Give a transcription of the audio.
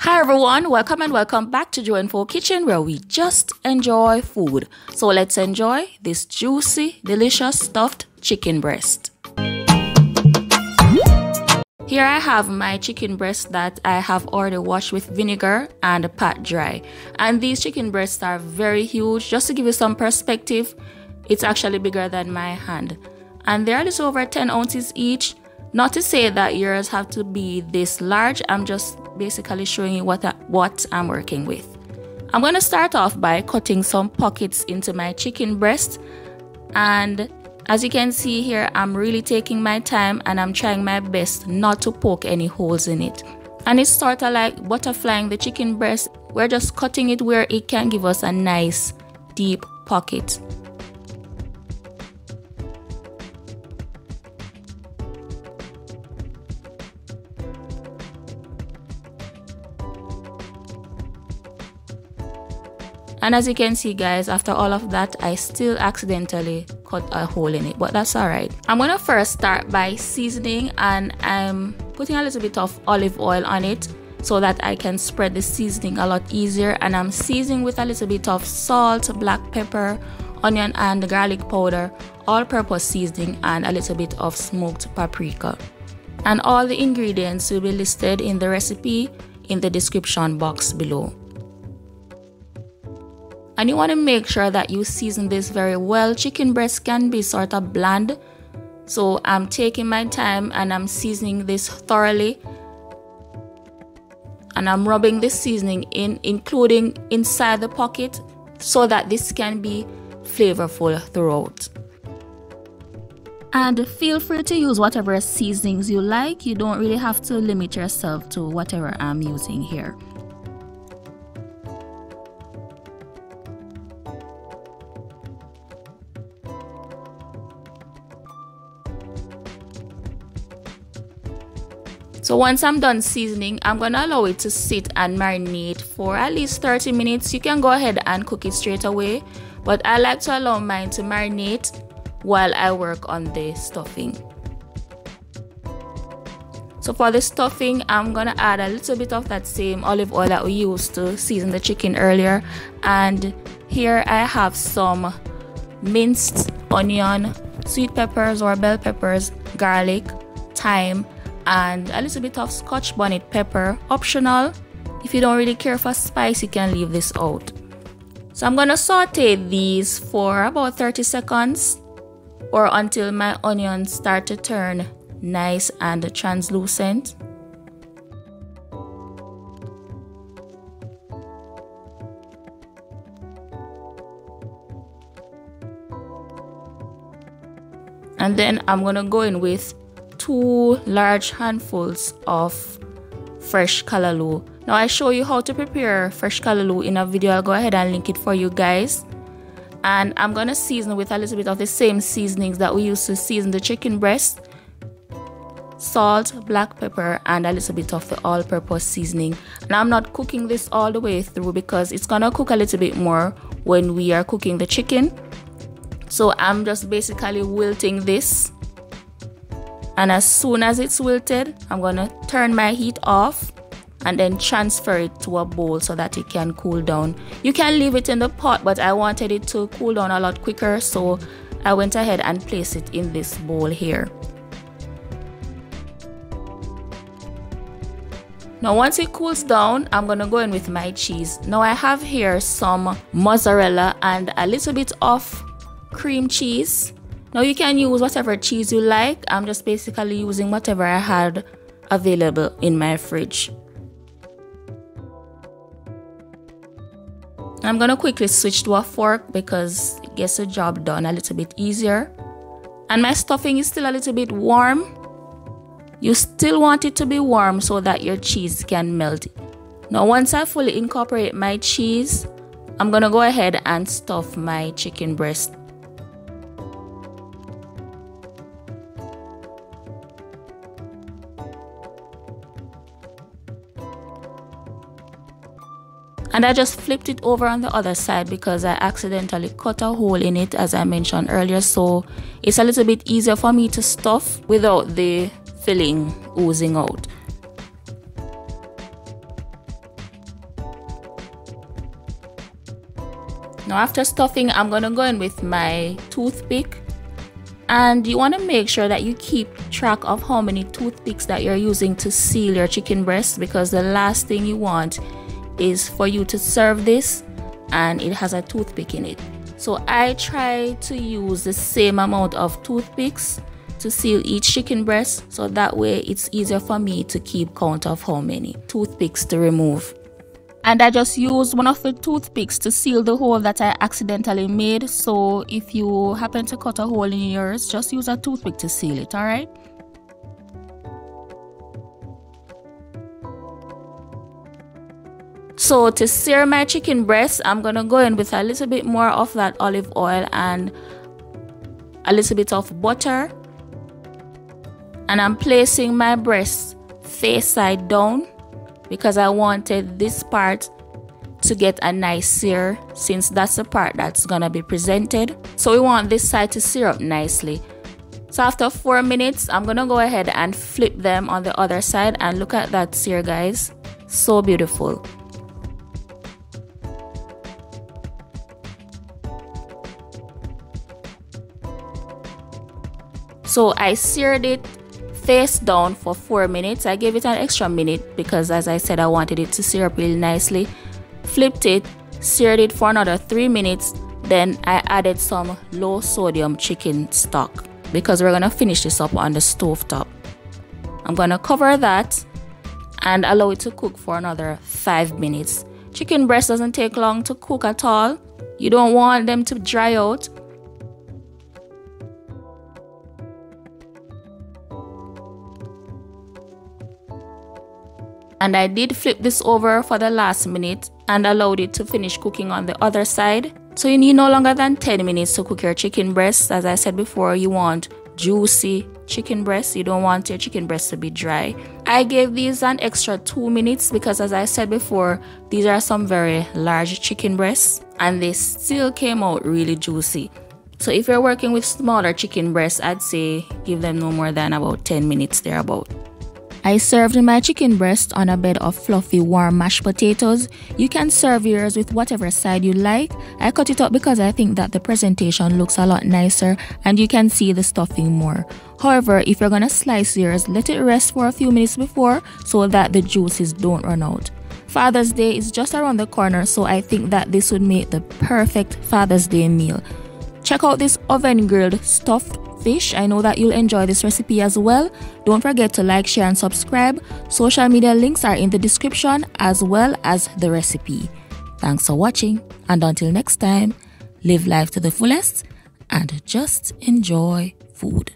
Hi everyone, welcome and welcome back to JUENFO Kitchen, where we just enjoy food. So let's enjoy this juicy, delicious stuffed chicken breast. Here I have my chicken breast that I have already washed with vinegar and pat dry. And these chicken breasts are very huge. Just to give you some perspective, it's actually bigger than my hand. And they're a little over 10 ounces each. Not to say that yours have to be this large, I'm just basically showing you what I'm working with. I'm going to start off by cutting some pockets into my chicken breast, and as you can see here, I'm really taking my time and I'm trying my best not to poke any holes in it. And it's sort of like butterflying the chicken breast. We're just cutting it where it can give us a nice deep pocket. And as you can see guys, after all of that, I still accidentally cut a hole in it, but that's alright. I'm gonna first start by seasoning, and I'm putting a little bit of olive oil on it so that I can spread the seasoning a lot easier. And I'm seasoning with a little bit of salt, black pepper, onion and garlic powder, all-purpose seasoning, and a little bit of smoked paprika. And all the ingredients will be listed in the recipe in the description box below. And you want to make sure that you season this very well. Chicken breast can be sort of bland, so I'm taking my time and I'm seasoning this thoroughly. And I'm rubbing this seasoning in, including inside the pocket, so that this can be flavorful throughout. And feel free to use whatever seasonings you like. You don't really have to limit yourself to whatever I'm using here. So once I'm done seasoning, I'm going to allow it to sit and marinate for at least 30 minutes. You can go ahead and cook it straight away, but I like to allow mine to marinate while I work on the stuffing. So for the stuffing, I'm going to add a little bit of that same olive oil that we used to season the chicken earlier. And here I have some minced onion, sweet peppers or bell peppers, garlic, thyme, and a little bit of Scotch bonnet pepper, optional. If you don't really care for spice, you can leave this out. So I'm gonna saute these for about 30 seconds or until my onions start to turn nice and translucent. And then I'm gonna go in with 2 large handfuls of fresh callaloo. Now I show you how to prepare fresh callaloo in a video. I'll go ahead and link it for you guys. And I'm gonna season with a little bit of the same seasonings that we used to season the chicken breast: salt, black pepper, and a little bit of the all-purpose seasoning. Now I'm not cooking this all the way through because it's gonna cook a little bit more when we are cooking the chicken. So I'm just basically wilting this. And as soon as it's wilted, I'm gonna turn my heat off and then transfer it to a bowl so that it can cool down. You can leave it in the pot, but I wanted it to cool down a lot quicker, so I went ahead and placed it in this bowl here. Now once it cools down, I'm gonna go in with my cheese. Now I have here some mozzarella and a little bit of cream cheese. Now you can use whatever cheese you like. I'm just basically using whatever I had available in my fridge. I'm gonna quickly switch to a fork because it gets the job done a little bit easier. And my stuffing is still a little bit warm. You still want it to be warm so that your cheese can melt. Now once I fully incorporate my cheese, I'm gonna go ahead and stuff my chicken breast. And I just flipped it over on the other side because I accidentally cut a hole in it, as I mentioned earlier, so it's a little bit easier for me to stuff without the filling oozing out. Now after stuffing, I'm gonna go in with my toothpick. And you want to make sure that you keep track of how many toothpicks that you're using to seal your chicken breast, because the last thing you want is for you to serve this and it has a toothpick in it. So I try to use the same amount of toothpicks to seal each chicken breast, so that way it's easier for me to keep count of how many toothpicks to remove. And I just used one of the toothpicks to seal the hole that I accidentally made. So if you happen to cut a hole in yours, just use a toothpick to seal it, alright? So to sear my chicken breast, I'm going to go in with a little bit more of that olive oil and a little bit of butter. And I'm placing my breast face side down, because I wanted this part to get a nice sear, since that's the part that's gonna be presented. So we want this side to sear up nicely. So after 4 minutes, I'm gonna go ahead and flip them on the other side, and look at that sear, guys. So beautiful. So I seared it face down for 4 minutes. I gave it an extra minute because, as I said, I wanted it to sear up really nicely. Flipped it, seared it for another 3 minutes. Then I added some low sodium chicken stock, because we're gonna finish this up on the stove top. I'm gonna cover that and allow it to cook for another 5 minutes. Chicken breast doesn't take long to cook at all. You don't want them to dry out. And I did flip this over for the last minute and allowed it to finish cooking on the other side. So you need no longer than 10 minutes to cook your chicken breast. As I said before, you want juicy chicken breast. You don't want your chicken breast to be dry. I gave these an extra 2 minutes because, as I said before, these are some very large chicken breasts and they still came out really juicy. So if you're working with smaller chicken breasts, I'd say give them no more than about 10 minutes thereabout. I served my chicken breast on a bed of fluffy warm mashed potatoes. You can serve yours with whatever side you like. I cut it up because I think that the presentation looks a lot nicer and you can see the stuffing more. However, if you're gonna slice yours, let it rest for a few minutes before so that the juices don't run out. Father's Day is just around the corner, so I think that this would make the perfect Father's Day meal. Check out this oven grilled stuffed fish. I know that you'll enjoy this recipe as well. Don't forget to like, share and subscribe. Social media links are in the description as well as the recipe. Thanks for watching, and until next time, live life to the fullest and just enjoy food.